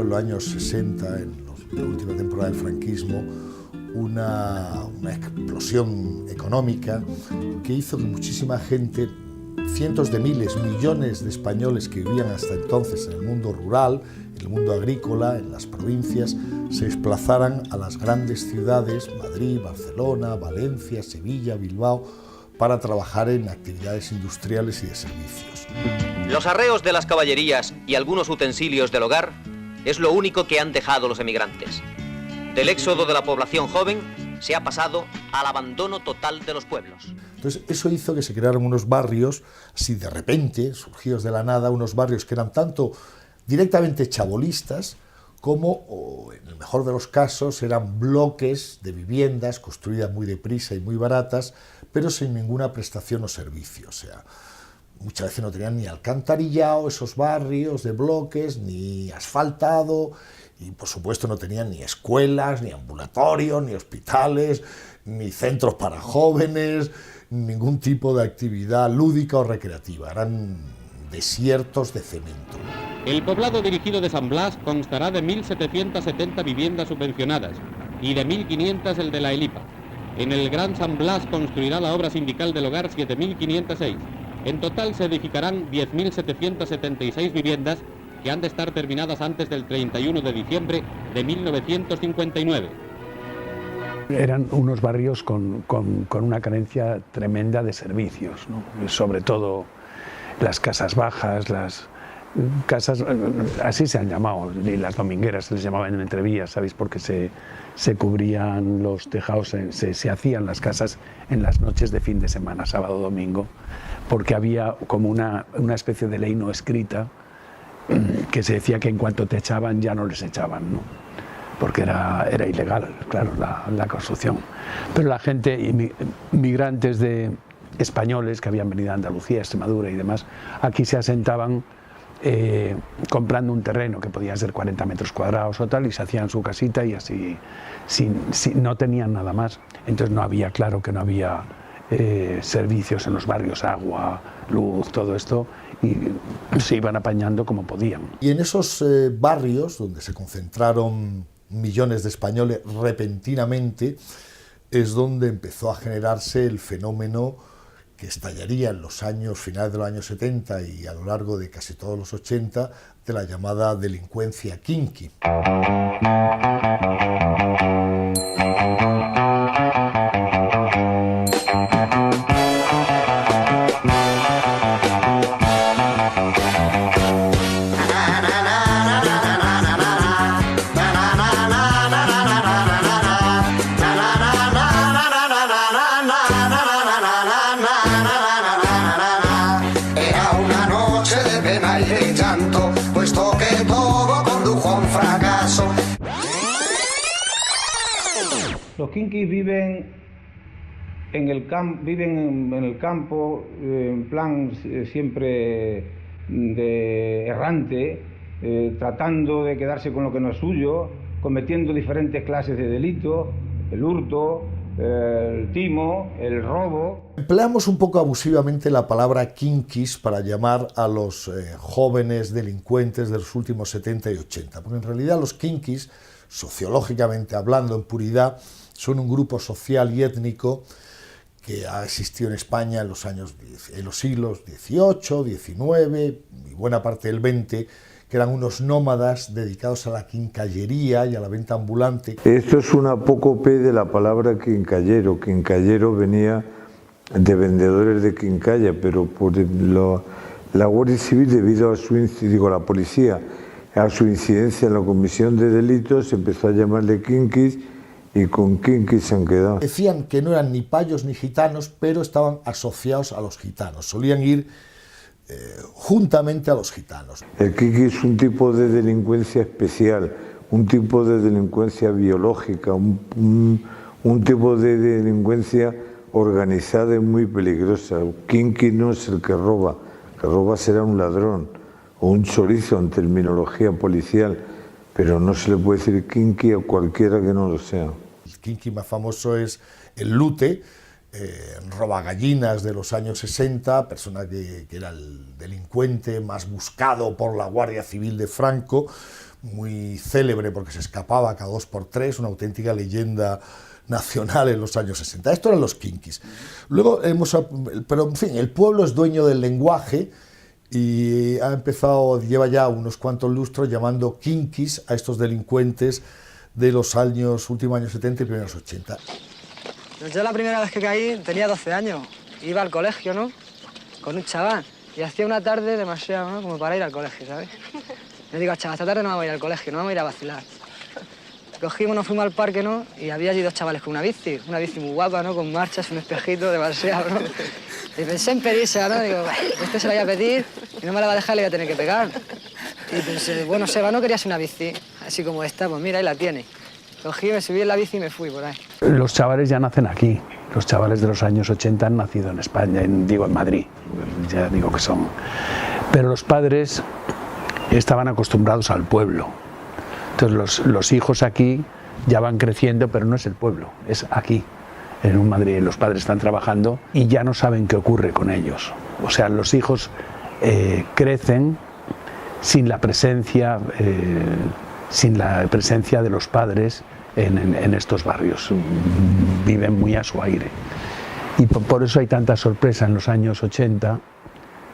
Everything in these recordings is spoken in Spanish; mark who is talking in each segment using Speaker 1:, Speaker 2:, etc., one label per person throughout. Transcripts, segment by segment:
Speaker 1: en los años 60, en la última temporada del franquismo, una explosión económica que hizo que muchísima gente, cientos de miles, millones de españoles que vivían hasta entonces en el mundo rural, en el mundo agrícola, en las provincias, se desplazaran a las grandes ciudades, Madrid, Barcelona, Valencia, Sevilla, Bilbao, para trabajar en actividades industriales y de servicios.
Speaker 2: Los arreos de las caballerías y algunos utensilios del hogar es lo único que han dejado los emigrantes. Del éxodo de la población joven se ha pasado al abandono total de los pueblos.
Speaker 1: Entonces eso hizo que se crearan unos barrios, así de repente, surgidos de la nada, unos barrios que eran tanto directamente chabolistas como, o en el mejor de los casos, eran bloques de viviendas construidas muy deprisa y muy baratas, pero sin ninguna prestación o servicio. O sea, muchas veces no tenían ni alcantarillado esos barrios de bloques, ni asfaltado, y por supuesto no tenían ni escuelas, ni ambulatorios, ni hospitales, ni centros para jóvenes, ningún tipo de actividad lúdica o recreativa. Eran desiertos de cemento.
Speaker 3: El poblado dirigido de San Blas constará de 1.770 viviendas subvencionadas y de 1.500 el de la Elipa. En el Gran San Blas construirá la obra sindical del hogar 7.506. En total se edificarán 10.776 viviendas que han de estar terminadas antes del 31 de diciembre de 1959.
Speaker 4: Eran unos barrios con una carencia tremenda de servicios, ¿no? Sobre todo las casas bajas, las casas, así se han llamado, y las domingueras se les llamaban en entrevías, ¿sabéis? Porque se cubrían los tejados, se hacían las casas en las noches de fin de semana, sábado, domingo, porque había como una especie de ley no escrita que se decía que en cuanto te echaban ya no les echaban, ¿no? Porque era ilegal, claro, la construcción. Pero la gente, migrantes españoles que habían venido a Andalucía, Extremadura y demás, aquí se asentaban comprando un terreno que podía ser 40 metros cuadrados o tal, y se hacían su casita y así, no tenían nada más. Entonces no había, claro que no había servicios en los barrios, agua, luz, todo esto, y se iban apañando como podían.
Speaker 1: Y en esos barrios donde se concentraron millones de españoles repentinamente es donde empezó a generarse el fenómeno que estallaría en los años finales de los años 70 y a lo largo de casi todos los 80 de la llamada delincuencia kinky.
Speaker 5: Los kinkis viven en el campo, en plan siempre de errante, tratando de quedarse con lo que no es suyo, cometiendo diferentes clases de delitos, el hurto, el timo, el robo.
Speaker 1: Empleamos un poco abusivamente la palabra kinkis para llamar a los jóvenes delincuentes de los últimos 70 y 80, porque en realidad los kinkis, sociológicamente hablando, en puridad, son un grupo social y étnico que ha existido en España en los siglos XVIII, XIX y buena parte del XX, que eran unos nómadas dedicados a la quincallería y a la venta ambulante.
Speaker 6: Esto es un apócope de la palabra quincallero. Quincallero venía de vendedores de quincalla, pero por la Guardia Civil, debido a la policía, a su incidencia en la comisión de delitos, empezó a llamarle kinkis, y con kinkis se han quedado.
Speaker 1: Decían que no eran ni payos ni gitanos, pero estaban asociados a los gitanos, solían ir juntamente a los gitanos.
Speaker 6: El kinki es un tipo de delincuencia especial, un tipo de delincuencia biológica, un tipo de delincuencia organizada y muy peligrosa. Kinki no es el que roba será un ladrón o un chorizo en terminología policial, pero no se le puede decir kinki a cualquiera que no lo sea.
Speaker 1: El kinki más famoso es el Lute, robagallinas de los años 60, persona que era el delincuente más buscado por la Guardia Civil de Franco, muy célebre porque se escapaba cada 2 por 3, una auténtica leyenda nacional en los años 60. Esto eran los kinkis. Luego pero en fin, el pueblo es dueño del lenguaje y lleva ya unos cuantos lustros llamando kinkis a estos delincuentes de los últimos años 70 y primeros 80.
Speaker 7: Yo la primera vez que caí tenía 12 años, iba al colegio, ¿no?, con un chaval, y hacía una tarde demasiado, ¿no?, como para ir al colegio, ¿sabes? Le digo al chaval, esta tarde no vamos a ir al colegio, no vamos a ir a vacilar. Cogimos, nos fuimos al parque, ¿no?, y había allí 2 chavales con una bici muy guapa, ¿no?, con marchas, un espejito, demasiado, ¿no? Y pensé en pedírsela, ¿no? Digo, este se la voy a pedir y no me la va a dejar, le voy a tener que pegar. Y pensé, bueno, Seba, ¿no querías una bici así como esta? Pues mira, ahí la tiene. Cogí, me subí en la bici y me fui por ahí.
Speaker 4: Los chavales ya nacen aquí. Los chavales de los años 80 han nacido en España, en Madrid, ya digo que son. Pero los padres estaban acostumbrados al pueblo. Entonces los hijos aquí ya van creciendo, pero no es el pueblo, es aquí. En Madrid los padres están trabajando y ya no saben qué ocurre con ellos. O sea, los hijos crecen sin la presencia de los padres en estos barrios. Viven muy a su aire. Y por eso hay tanta sorpresa en los años 80,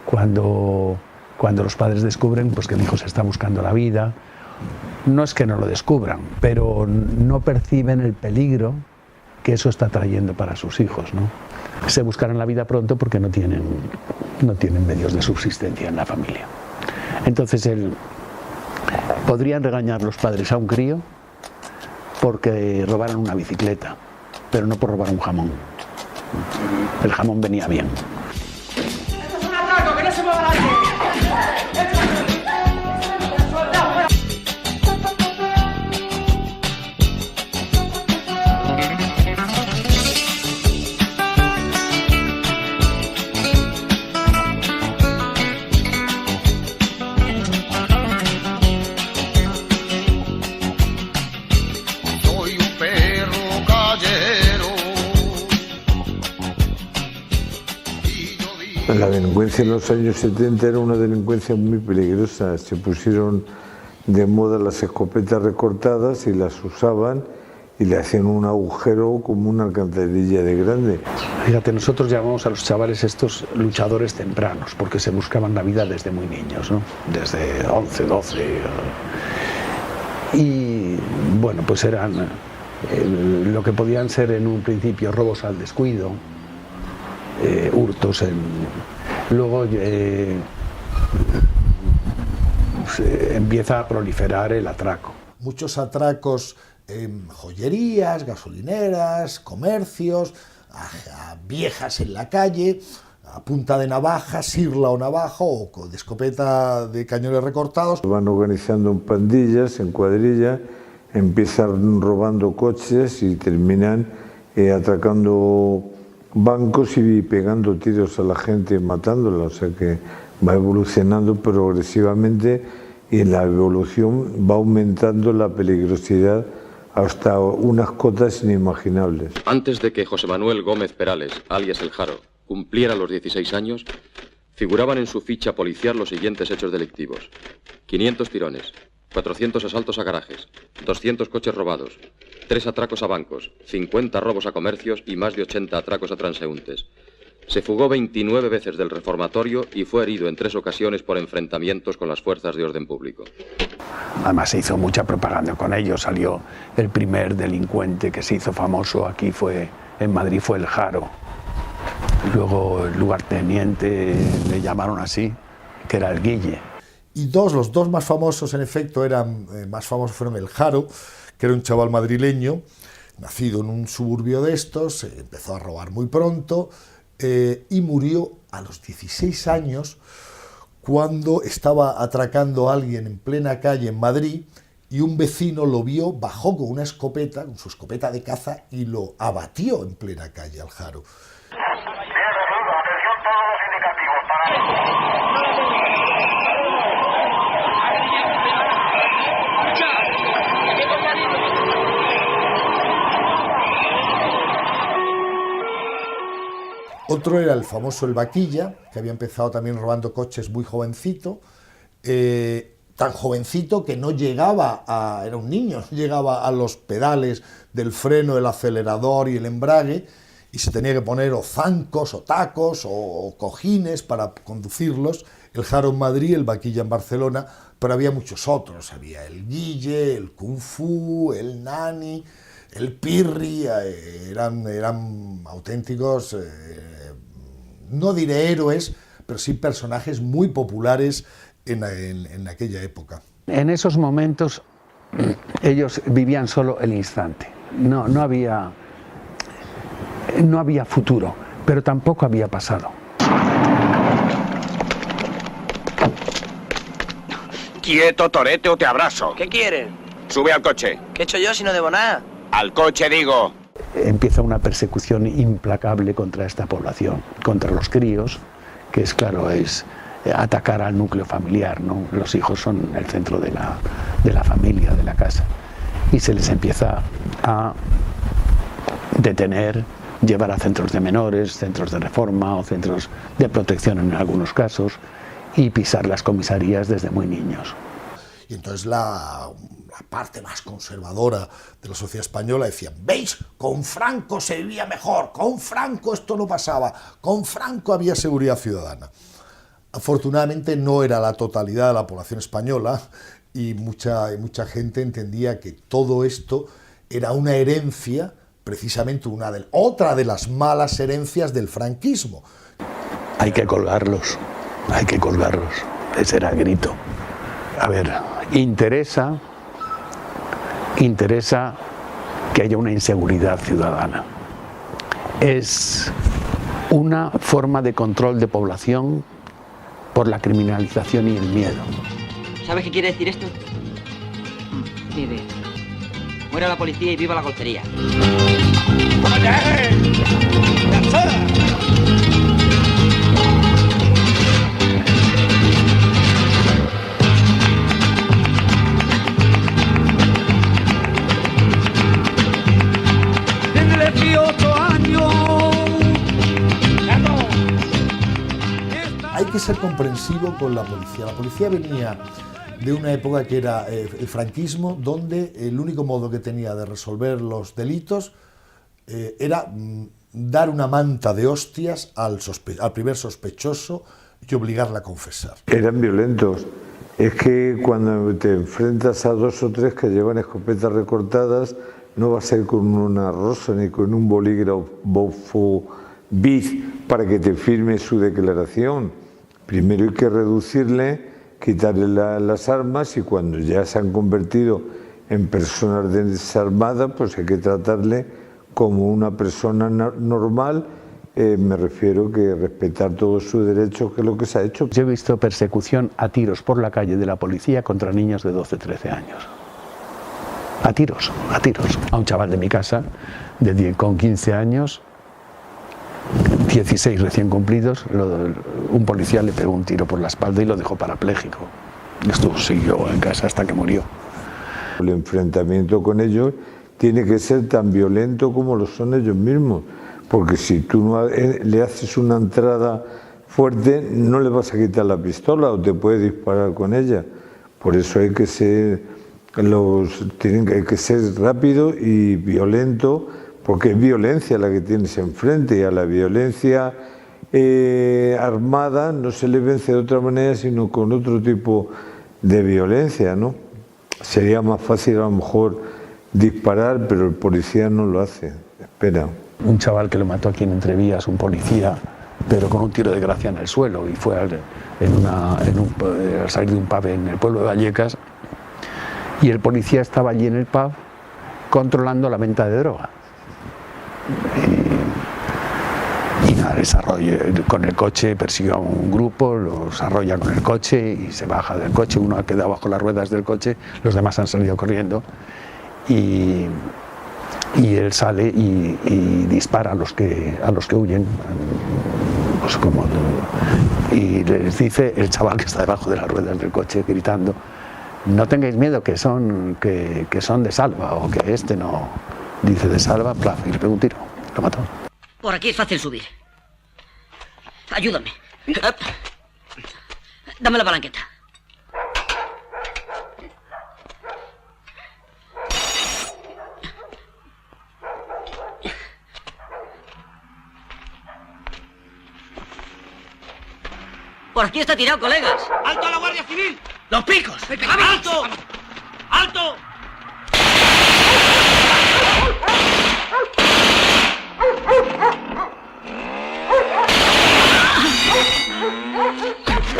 Speaker 4: cuando los padres descubren pues, que el hijo se está buscando la vida. No es que no lo descubran, pero no perciben el peligro que eso está trayendo para sus hijos, ¿no? Se buscarán la vida pronto porque no tienen medios de subsistencia en la familia. Entonces podrían regañar los padres a un crío porque robaran una bicicleta, pero no por robar un jamón. El jamón venía bien.
Speaker 8: ¡Esto es un atraco, que no se mueva nadie!
Speaker 6: La delincuencia en los años 70 era una delincuencia muy peligrosa. Se pusieron de moda las escopetas recortadas y las usaban y le hacían un agujero como una alcantarilla de grande.
Speaker 4: Fíjate, nosotros llamamos a los chavales estos luchadores tempranos, porque se buscaban la vida desde muy niños, ¿no? Desde 11, 12. Y bueno, pues eran lo que podían ser en un principio robos al descuido, hurtos luego empieza a proliferar el atraco.
Speaker 1: Muchos atracos en joyerías, gasolineras, comercios, a viejas en la calle, a punta de navaja, sirla o navaja o de escopeta de cañones recortados.
Speaker 6: Van organizando en pandillas, en cuadrilla, empiezan robando coches y terminan atracando bancos y pegando tiros a la gente, matándola. O sea que va evolucionando progresivamente y en la evolución va aumentando la peligrosidad hasta unas cotas inimaginables.
Speaker 9: Antes de que José Manuel Gómez Perales, alias El Jaro, cumpliera los 16 años, figuraban en su ficha policial los siguientes hechos delictivos: 500 tirones, 400 asaltos a garajes, 200 coches robados, 3 atracos a bancos, 50 robos a comercios y más de 80 atracos a transeúntes. Se fugó 29 veces del reformatorio y fue herido en 3 ocasiones por enfrentamientos con las fuerzas de orden público.
Speaker 4: Además se hizo mucha propaganda con ellos. Salió el primer delincuente que se hizo famoso aquí en Madrid fue El Jaro. Luego el lugarteniente le llamaron así, que era el Guille.
Speaker 1: Y los dos más famosos, en efecto, fueron El Jaro, que era un chaval madrileño, nacido en un suburbio de estos, empezó a robar muy pronto y murió a los 16 años cuando estaba atracando a alguien en plena calle en Madrid y un vecino lo vio, bajó con una escopeta, con su escopeta de caza y lo abatió en plena calle al Jaro.
Speaker 8: Atención todos los indicativos, para...
Speaker 1: Otro era el famoso El Vaquilla, que había empezado también robando coches muy jovencito, tan jovencito que no llegaba era un niño, no llegaba a los pedales del freno, el acelerador y el embrague, y se tenía que poner o zancos, o tacos, o cojines para conducirlos, el Haro en Madrid, el Vaquilla en Barcelona, pero había muchos otros, había el Guille, el Kung Fu, el Nani, el Pirri, eran auténticos, no diré héroes, pero sí personajes muy populares en aquella época.
Speaker 4: En esos momentos ellos vivían solo el instante, no había futuro, pero tampoco había pasado.
Speaker 10: Quieto, torete, o te abrazo.
Speaker 11: ¿Qué quieren?
Speaker 10: Sube al coche.
Speaker 11: ¿Qué he hecho yo si no debo nada?
Speaker 10: Al coche, digo.
Speaker 4: Empieza una persecución implacable contra esta población, contra los críos, que es claro, es atacar al núcleo familiar, ¿no? Los hijos son el centro de la familia, de la casa, y se les empieza a detener, llevar a centros de menores, centros de reforma o centros de protección en algunos casos, y pisar las comisarías desde muy niños.
Speaker 1: Y entonces la parte más conservadora de la sociedad española decía, ¿veis? Con Franco se vivía mejor, con Franco esto no pasaba, con Franco había seguridad ciudadana. Afortunadamente no era la totalidad de la población española y mucha gente entendía que todo esto era una herencia, precisamente otra de las malas herencias del franquismo.
Speaker 4: Hay que colgarlos, ese era el grito. A ver, interesa que haya una inseguridad ciudadana. Es una forma de control de población por la criminalización y el miedo.
Speaker 12: ¿Sabes qué quiere decir esto? Ni idea. Muera la policía y viva la golfería.
Speaker 1: Hay que ser comprensivo con la policía. La policía venía de una época que era el franquismo, donde el único modo que tenía de resolver los delitos era dar una manta de hostias al primer sospechoso y obligarle a confesar.
Speaker 6: Eran violentos. Es que cuando te enfrentas a 2 o 3 que llevan escopetas recortadas, no va a ser con una rosa ni con un bolígrafo bit para que te firme su declaración. Primero hay que reducirle, quitarle las armas, y cuando ya se han convertido en personas desarmadas, pues hay que tratarle como una persona normal. Me refiero que respetar todos sus derechos, que es lo que se ha hecho.
Speaker 4: Yo he visto persecución a tiros por la calle de la policía contra niños de 12-13 años. A tiros. A un chaval de mi casa, con 15 años, 16 recién cumplidos, un policía le pegó un tiro por la espalda y lo dejó parapléjico. Esto siguió en casa hasta que murió.
Speaker 6: El enfrentamiento con ellos tiene que ser tan violento como lo son ellos mismos, porque si tú no le haces una entrada fuerte, no le vas a quitar la pistola o te puede disparar con ella. Por eso hay que ser rápido y violento, porque es violencia la que tienes enfrente, y a la violencia armada no se le vence de otra manera sino con otro tipo de violencia, ¿no? Sería más fácil a lo mejor disparar, pero el policía no lo hace, espera.
Speaker 4: Un chaval que lo mató aquí en Entrevías, un policía, pero con un tiro de gracia en el suelo, y fue al salir de un pub en el pueblo de Vallecas, y el policía estaba allí en el pub controlando la venta de droga. Y nada, con el coche persiguió a un grupo, los arrolla con el coche y se baja del coche. Uno ha quedado bajo las ruedas del coche, los demás han salido corriendo, y él sale y dispara a los que huyen, pues y les dice el chaval que está debajo de las ruedas del coche gritando: no tengáis miedo, que son de Salva, o que este no. Dice de Salva, plaf, y le pegó un tiro, lo mató.
Speaker 12: Por aquí es fácil subir. Ayúdame. Dame la palanqueta. Por aquí está tirado, colegas.
Speaker 8: ¡Alto a la Guardia Civil! ¡Los picos! ¡Alto! ¡Alto!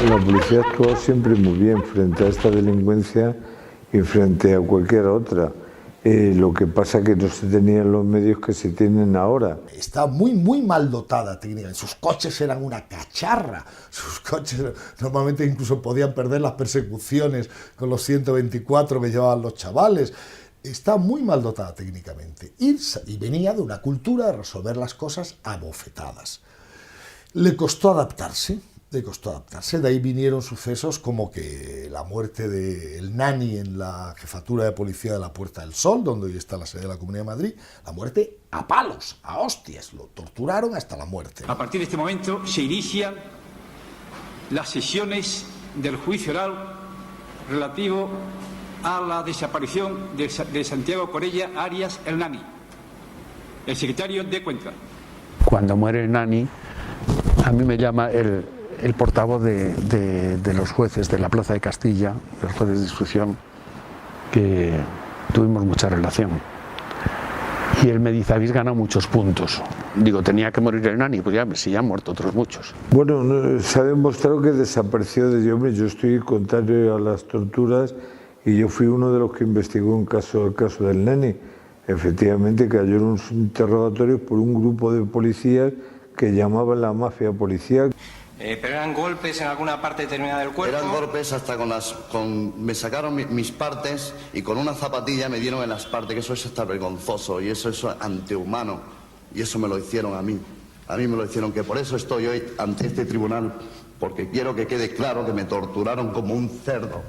Speaker 6: La policía actuó siempre muy bien frente a esta delincuencia y frente a cualquier otra. Lo que pasa es que no se tenían los medios que se tienen ahora.
Speaker 1: Está muy mal dotada técnicamente. Sus coches eran una cacharra. Sus coches normalmente incluso podían perder las persecuciones con los 124 que llevaban los chavales. Está muy mal dotada técnicamente. Y venía de una cultura de resolver las cosas a bofetadas. Le costó adaptarse. De ahí vinieron sucesos como que la muerte del Nani en la jefatura de policía de la Puerta del Sol, donde hoy está la sede de la Comunidad de Madrid, la muerte a palos, a hostias, lo torturaron hasta la muerte.
Speaker 11: A partir de este momento se inician las sesiones del juicio oral relativo a la desaparición de Santiago Corella Arias el Nani, el secretario de Cuenca.
Speaker 4: Cuando muere el Nani, a mí me llama el portavoz de los jueces de la Plaza de Castilla, de los jueces de instrucción, que tuvimos mucha relación. Y él me dice, habéis ganado muchos puntos. Digo, tenía que morir el Nani, pues ya, si ya han muerto otros muchos.
Speaker 6: Bueno, se ha demostrado que desapareció de hombre. Yo estoy contrario a las torturas y yo fui uno de los que investigó el caso del Nani. Efectivamente cayó en unos interrogatorios por un grupo de policías que llamaban la mafia policial.
Speaker 13: ¿Pero eran golpes en alguna parte determinada del cuerpo?
Speaker 14: Eran golpes hasta me sacaron mis partes y con una zapatilla me dieron en las partes, que eso es hasta vergonzoso y eso es antihumano. Y eso me lo hicieron a mí. A mí me lo hicieron, que por eso estoy hoy ante este tribunal, porque quiero que quede claro que me torturaron como un cerdo.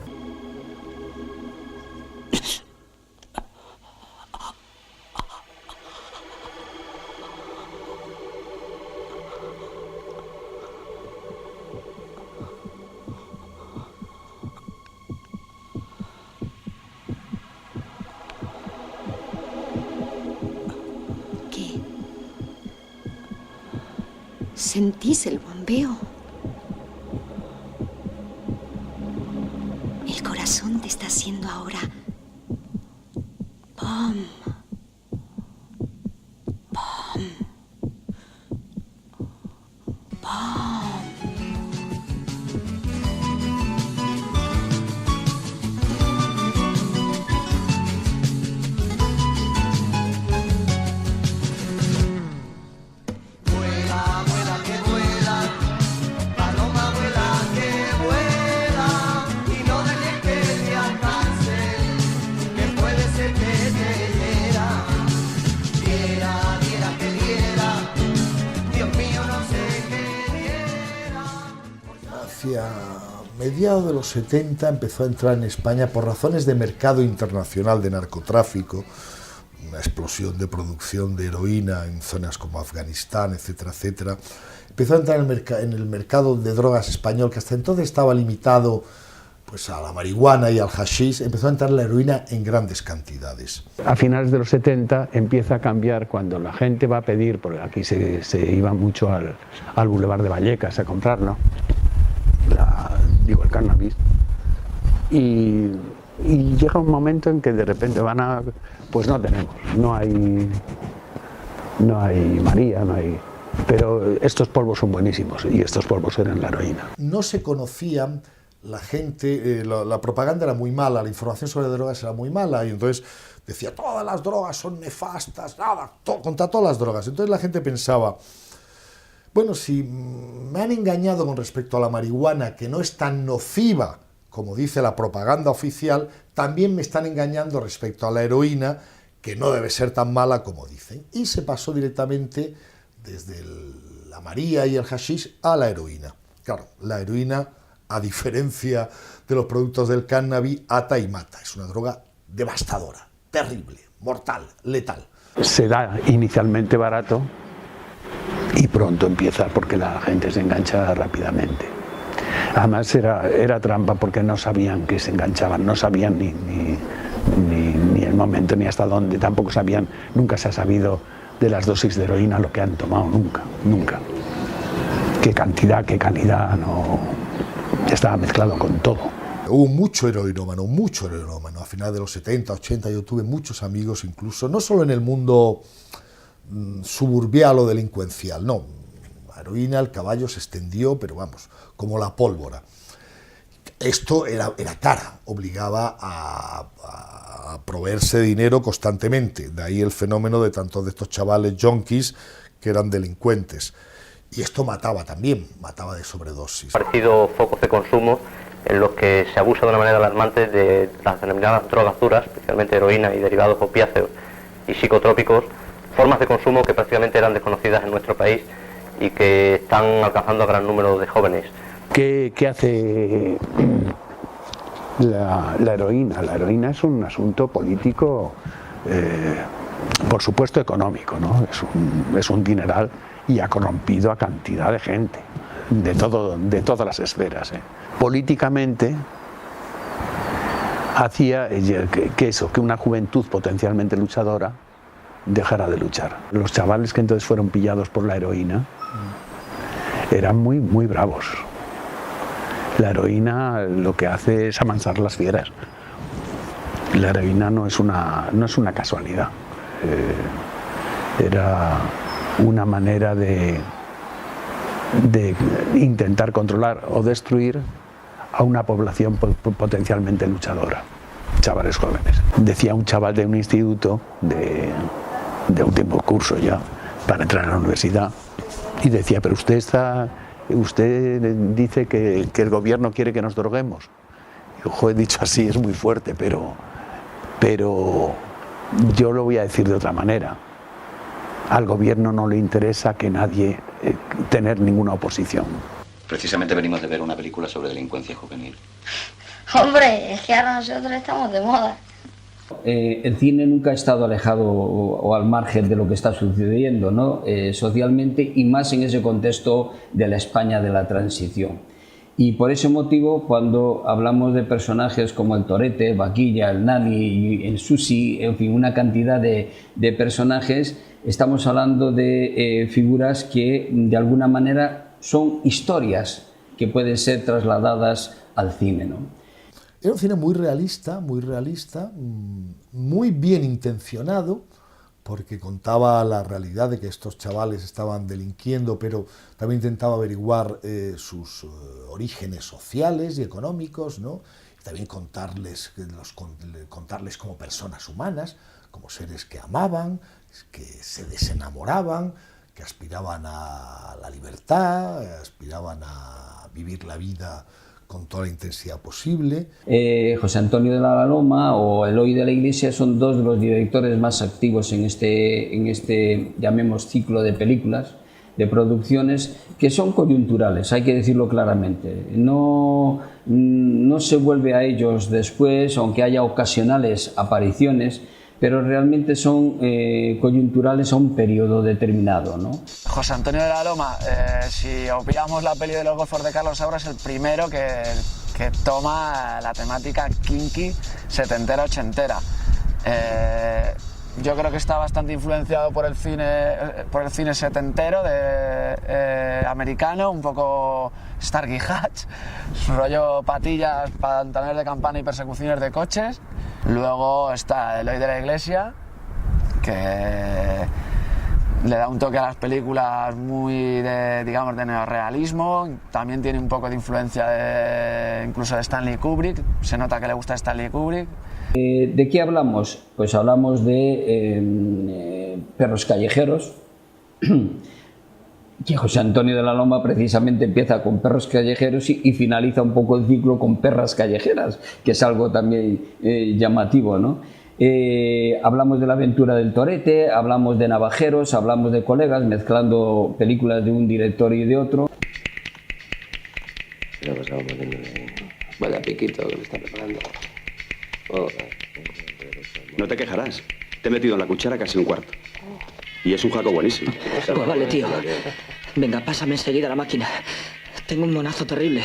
Speaker 15: ¿Sentís el bombeo? El corazón te está haciendo ahora ¡pum! ¡Pum! ¡Pum!
Speaker 1: Hacia mediados de los 70 empezó a entrar en España por razones de mercado internacional de narcotráfico, una explosión de producción de heroína en zonas como Afganistán, etcétera, etcétera. Empezó a entrar en el mercado de drogas español, que hasta entonces estaba limitado pues, a la marihuana y al hashish. Empezó a entrar la heroína en grandes cantidades.
Speaker 4: A finales de los 70 empieza a cambiar cuando la gente va a pedir, porque aquí se iba mucho al Boulevard de Vallecas a comprarlo, el cannabis, y llega un momento en que de repente pues no tenemos, no hay María, no hay, pero estos polvos son buenísimos y estos polvos eran la heroína.
Speaker 1: No se conocían, la gente, la propaganda era muy mala, la información sobre drogas era muy mala y entonces decía todas las drogas son nefastas, nada, contra todas las drogas. Entonces la gente pensaba, bueno, si me han engañado con respecto a la marihuana, que no es tan nociva como dice la propaganda oficial, también me están engañando respecto a la heroína, que no debe ser tan mala como dicen. Y se pasó directamente desde la María y el hashish a la heroína. Claro, la heroína, a diferencia de los productos del cannabis, ata y mata. Es una droga devastadora, terrible, mortal, letal.
Speaker 4: Se da inicialmente barato y pronto empieza porque la gente se engancha rápidamente. Además era trampa porque no sabían que se enganchaban, no sabían ni el momento ni hasta dónde, tampoco sabían, nunca se ha sabido de las dosis de heroína lo que han tomado, nunca. Qué cantidad, qué calidad, no. estaba mezclado con todo.
Speaker 1: Hubo mucho heroinómano. A finales de los 70, 80 yo tuve muchos amigos, incluso, no solo en el mundo suburbial o delincuencial, no. La heroína, el caballo se extendió, pero vamos, como la pólvora. Esto era cara, obligaba a proveerse de dinero constantemente, de ahí el fenómeno de tantos de estos chavales yonkis que eran delincuentes. Y esto mataba también, mataba de sobredosis.
Speaker 16: Parecido focos de consumo en los que se abusa de una manera alarmante de las denominadas drogas duras, especialmente heroína y derivados opiáceos y psicotrópicos, formas de consumo que prácticamente eran desconocidas en nuestro país y que están alcanzando a gran número de jóvenes.
Speaker 4: ¿Qué hace la heroína? La heroína es un asunto político, por supuesto económico, ¿no? Es un dineral y ha corrompido a cantidad de gente, de todas las esferas. Políticamente hacía que una juventud potencialmente luchadora dejara de luchar. Los chavales que entonces fueron pillados por la heroína eran muy, muy bravos. La heroína lo que hace es amansar las fieras. La heroína no es una casualidad. Era una manera de intentar controlar o destruir a una población potencialmente luchadora, chavales jóvenes. Decía un chaval de un instituto de último curso ya, para entrar a la universidad, y decía, pero usted dice que el gobierno quiere que nos droguemos. Y ojo, he dicho así, es muy fuerte, pero yo lo voy a decir de otra manera. Al gobierno no le interesa que nadie tener ninguna oposición.
Speaker 17: Precisamente venimos de ver una película sobre delincuencia juvenil.
Speaker 18: Hombre, es que ahora nosotros estamos de moda.
Speaker 19: El cine nunca ha estado alejado o al margen de lo que está sucediendo, ¿no? Socialmente, y más en ese contexto de la España de la transición. Y por ese motivo, cuando hablamos de personajes como el Torete, el Vaquilla, el Nani, el Susi, en fin, una cantidad de personajes, estamos hablando de figuras que de alguna manera son historias que pueden ser trasladadas al cine, ¿no?
Speaker 1: Era un cine muy realista, muy bien intencionado, porque contaba la realidad de que estos chavales estaban delinquiendo, pero también intentaba averiguar sus orígenes sociales y económicos, ¿no? Y también contarles como personas humanas, como seres que amaban, que se desenamoraban, que aspiraban a la libertad, aspiraban a vivir la vida con toda la intensidad posible.
Speaker 19: José Antonio de la Loma o Eloy de la Iglesia son dos de los directores más activos en este llamemos ciclo de películas, de producciones que son coyunturales, hay que decirlo claramente. No se vuelve a ellos después, aunque haya ocasionales apariciones, pero realmente son coyunturales a un periodo determinado, ¿no?
Speaker 20: José Antonio de la Loma, si obviamos la peli de los Gozos de Carlos Saura, es el primero que toma la temática kinky setentera, ochentera. Yo creo que está bastante influenciado por el cine setentero americano, un poco Starkey Hatch, rollo patillas, pantalones de campana y persecuciones de coches. Luego está Eloy de la Iglesia, que le da un toque a las películas muy de neorrealismo. También tiene un poco de influencia incluso de Stanley Kubrick, se nota que le gusta Stanley Kubrick.
Speaker 19: ¿De qué hablamos? Pues hablamos de perros callejeros, que José Antonio de la Loma precisamente empieza con perros callejeros y finaliza un poco el ciclo con perras callejeras, que es algo también llamativo, ¿no? Hablamos de la aventura del Torete, hablamos de Navajeros, hablamos de Colegas, mezclando películas de un director y de otro.
Speaker 17: Vaya piquito que me está preparando. No te quejarás. Te he metido en la cuchara casi un cuarto. Y es un jaco buenísimo.
Speaker 12: Pues vale, tío. Venga, pásame enseguida la máquina. Tengo un monazo terrible.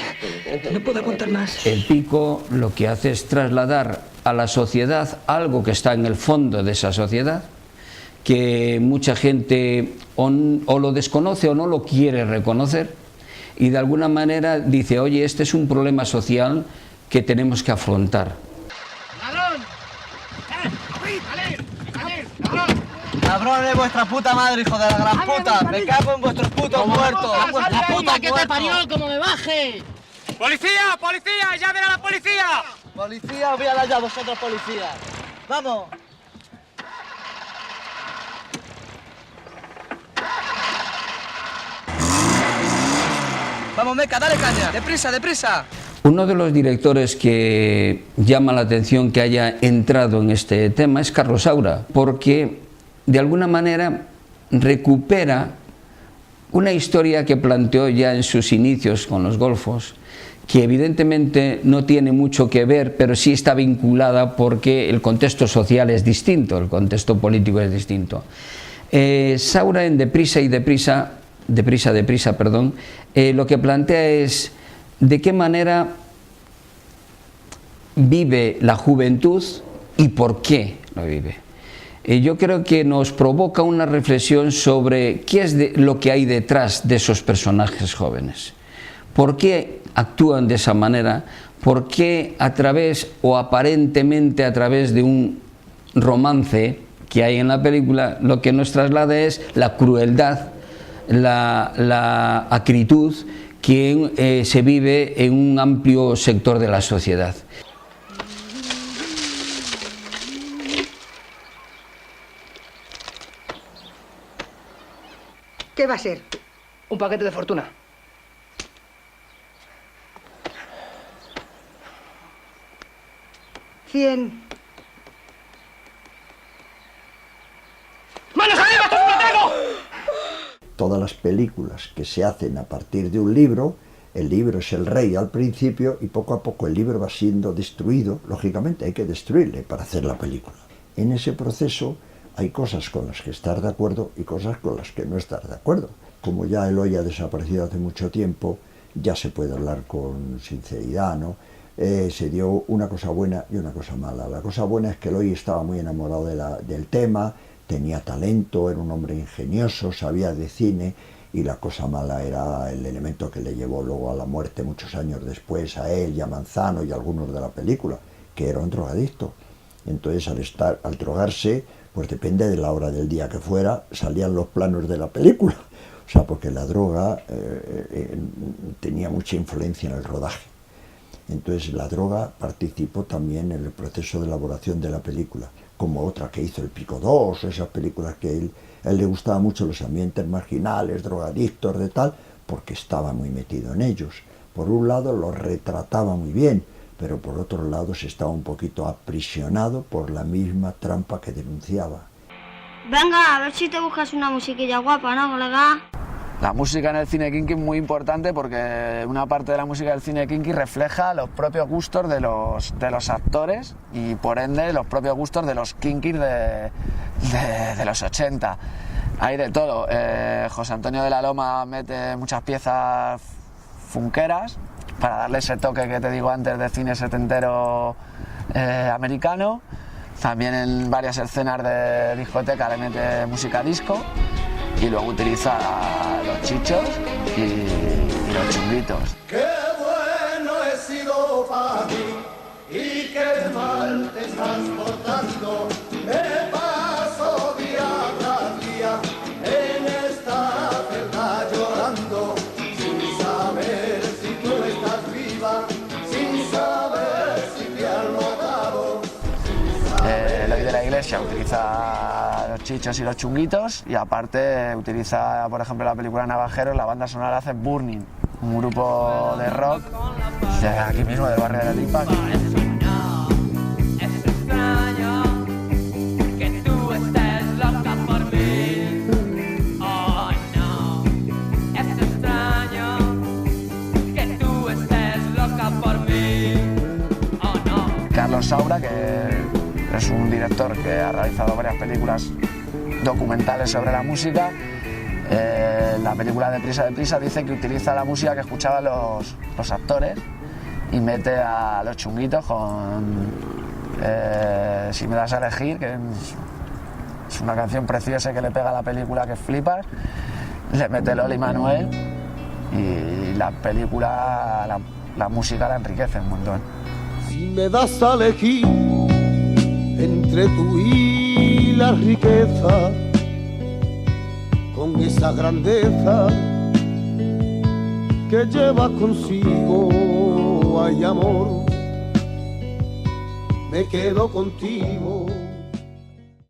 Speaker 12: No puedo aguantar más.
Speaker 19: El pico lo que hace es trasladar a la sociedad algo que está en el fondo de esa sociedad, que mucha gente o lo desconoce o no lo quiere reconocer, y de alguna manera dice, oye, este es un problema social que tenemos que afrontar.
Speaker 8: ¡Ladrón! ¡Ladrón!
Speaker 7: ¡Cabrón de vuestra puta madre, hijo de la gran puta! ¡Me cago en vuestros putos muertos!
Speaker 8: ¡La puta que te parió, como me baje! ¡Policía! ¡Policía! ¡Llamen a la policía!
Speaker 7: ¡Policía! ¡Voy a la llave, vosotros policías! ¡Vamos! ¡Vamos, Meca, dale caña! ¡Deprisa, deprisa!
Speaker 19: Uno de los directores que llama la atención que haya entrado en este tema es Carlos Saura, porque de alguna manera recupera una historia que planteó ya en sus inicios con los golfos, que evidentemente no tiene mucho que ver, pero sí está vinculada porque el contexto social es distinto, el contexto político es distinto. Saura en Deprisa, lo que plantea es de qué manera vive la juventud y por qué lo vive. Yo creo que nos provoca una reflexión sobre qué es lo que hay detrás de esos personajes jóvenes. ¿Por qué actúan de esa manera? ¿Por qué a través o aparentemente a través de un romance que hay en la película lo que nos traslada es la crueldad, la acritud que se vive en un amplio sector de la sociedad?
Speaker 21: ¿Qué va a ser? Un paquete de fortuna. $100.
Speaker 8: ¡Manos arriba, esto es un atraco!
Speaker 22: Todas las películas que se hacen a partir de un libro, el libro es el rey al principio y poco a poco el libro va siendo destruido. Lógicamente hay que destruirle para hacer la película. En ese proceso hay cosas con las que estar de acuerdo y cosas con las que no estar de acuerdo. Como ya Eloy ha desaparecido hace mucho tiempo, ya se puede hablar con sinceridad, ¿no? Se dio una cosa buena y una cosa mala. La cosa buena es que Eloy estaba muy enamorado del tema, tenía talento, era un hombre ingenioso, sabía de cine, y la cosa mala era el elemento que le llevó luego a la muerte muchos años después a él y a Manzano y a algunos de la película, que era un drogadicto. Entonces al drogarse, pues depende de la hora del día que fuera, salían los planos de la película. O sea, porque la droga tenía mucha influencia en el rodaje. Entonces la droga participó también en el proceso de elaboración de la película, como otra que hizo El Pico 2, esas películas que a él le gustaban mucho los ambientes marginales, drogadictos, de tal, porque estaba muy metido en ellos. Por un lado los retrataba muy bien, pero por otro lado se estaba un poquito aprisionado por la misma trampa que denunciaba.
Speaker 18: Venga, a ver si te buscas una musiquilla guapa, ¿no, colega?
Speaker 20: La música en el cine kinky es muy importante porque una parte de la música del cine kinky refleja los propios gustos de los actores y por ende los propios gustos de los kinkis de los 80. Hay de todo. José Antonio de la Loma mete muchas piezas funkeras para darle ese toque que te digo antes de cine setentero americano. También en varias escenas de discoteca le mete música disco. Y luego utiliza los chichos y los chunguitos.
Speaker 8: ¡Qué bueno he sido para ti! ¡Y qué mal te estás portando! Me paso día tras día en esta celda llorando, sin saber si tú estás viva, sin saber si te han notado.
Speaker 20: Eloy de la Iglesia utiliza los chichos y los chunguitos y aparte utiliza, por ejemplo, la película Navajeros, la banda sonora hace Burning, un grupo de rock de aquí mismo, del barrio de la Lipa. Carlos Saura, que es un director que ha realizado varias películas documentales sobre la música. La película Deprisa, dice que utiliza la música que escuchaban los actores y mete a los chunguitos con Si me das a elegir, que es una canción preciosa que le pega a la película que flipas. Le mete Loli Manuel y la película, la música la enriquece un montón.
Speaker 8: Si me das a elegir entre tú y la riqueza, con esa grandeza que lleva consigo, ay amor, me quedo contigo.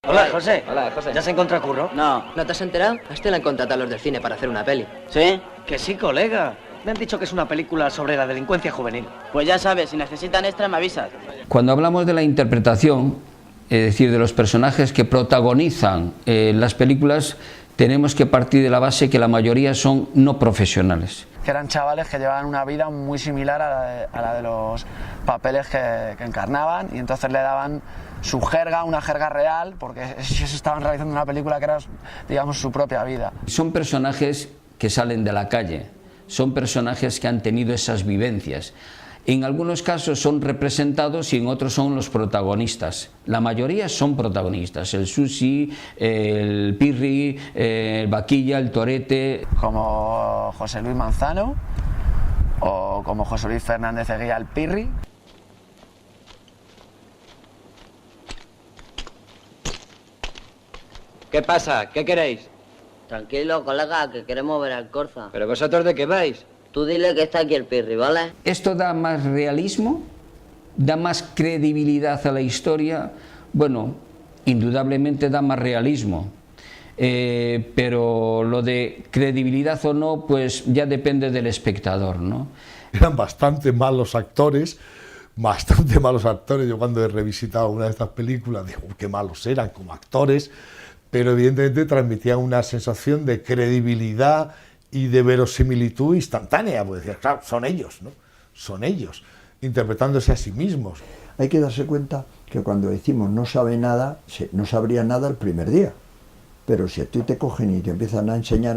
Speaker 2: Hola, José. Hola, José. ¿Ya se encuentra curro?
Speaker 3: No. ¿No te has enterado? A este le han contratado los del cine para hacer una peli.
Speaker 2: ¿Sí? Que sí, colega. Me han dicho que es una película sobre la delincuencia juvenil.
Speaker 3: Pues ya sabes, si necesitan extra me avisas.
Speaker 19: Cuando hablamos de la interpretación, es decir, de los personajes que protagonizan las películas, tenemos que partir de la base que la mayoría son no profesionales.
Speaker 20: Que eran chavales que llevaban una vida muy similar a la de los papeles que encarnaban, y entonces le daban su jerga, una jerga real, porque ellos estaban realizando una película que era, digamos, su propia vida.
Speaker 19: Son personajes que salen de la calle, son personajes que han tenido esas vivencias. En algunos casos son representados y en otros son los protagonistas. La mayoría son protagonistas, el Susi, el Pirri, el Vaquilla, el Torete.
Speaker 20: Como José Luis Manzano o como José Luis Fernández Eguía, el Pirri.
Speaker 2: ¿Qué pasa? ¿Qué queréis?
Speaker 3: Tranquilo, colega, que queremos ver al Corza.
Speaker 2: ¿Pero vosotros de qué vais?
Speaker 3: Tú dile que está aquí el Pirri, ¿vale?
Speaker 19: ¿Esto da más realismo? ¿Da más credibilidad a la historia? Bueno, indudablemente da más realismo. Pero lo de credibilidad o no, pues ya depende del espectador, ¿no?
Speaker 1: Eran bastante malos actores. Yo cuando he revisitado una de estas películas digo, qué malos eran como actores, pero evidentemente transmitían una sensación de credibilidad y de verosimilitud instantánea, porque decías, claro, son ellos, ¿no? Son ellos, interpretándose a sí mismos.
Speaker 22: Hay que darse cuenta que cuando decimos no sabe nada, no sabría nada el primer día, pero si a ti te cogen y te empiezan a enseñar,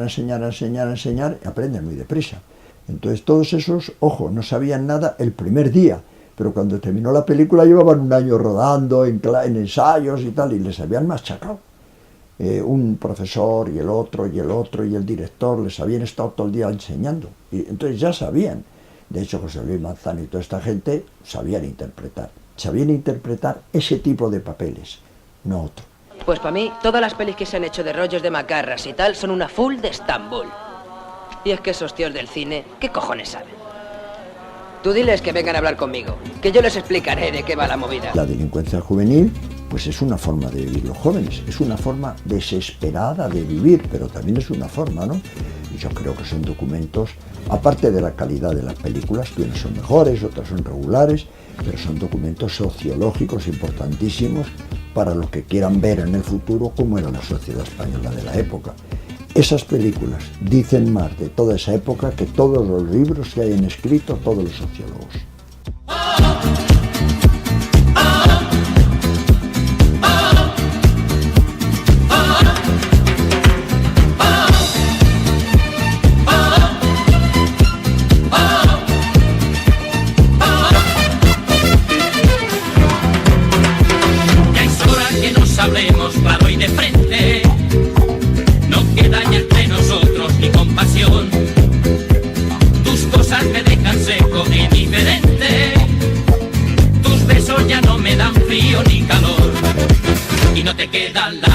Speaker 22: aprenden muy deprisa. Entonces todos esos, ojo, no sabían nada el primer día, pero cuando terminó la película llevaban un año rodando en ensayos y tal, y les habían machacado. Un profesor y el otro y el director les habían estado todo el día enseñando, y entonces ya sabían. De hecho, José Luis Manzano y toda esta gente sabían interpretar ese tipo de papeles, no otro.
Speaker 3: Pues para mí, todas las pelis que se han hecho de rollos de macarras y tal son una full de Estambul. Y es que esos tíos del cine, ¿qué cojones saben? Tú diles que vengan a hablar conmigo, que yo les explicaré de qué va la movida.
Speaker 22: La delincuencia juvenil, pues es una forma de vivir los jóvenes, es una forma desesperada de vivir, pero también es una forma, ¿no? Y yo creo que son documentos, aparte de la calidad de las películas, que unas son mejores, otras son regulares, pero son documentos sociológicos importantísimos para los que quieran ver en el futuro cómo era la sociedad española de la época. Esas películas dicen más de toda esa época que todos los libros que hayan escrito todos los sociólogos.
Speaker 23: Ya es hora que nos hablemos claro y de frente. Entre nosotros ni compasión. Tus cosas me dejan seco e indiferente. Tus besos ya no me dan frío ni calor. Y no te queda la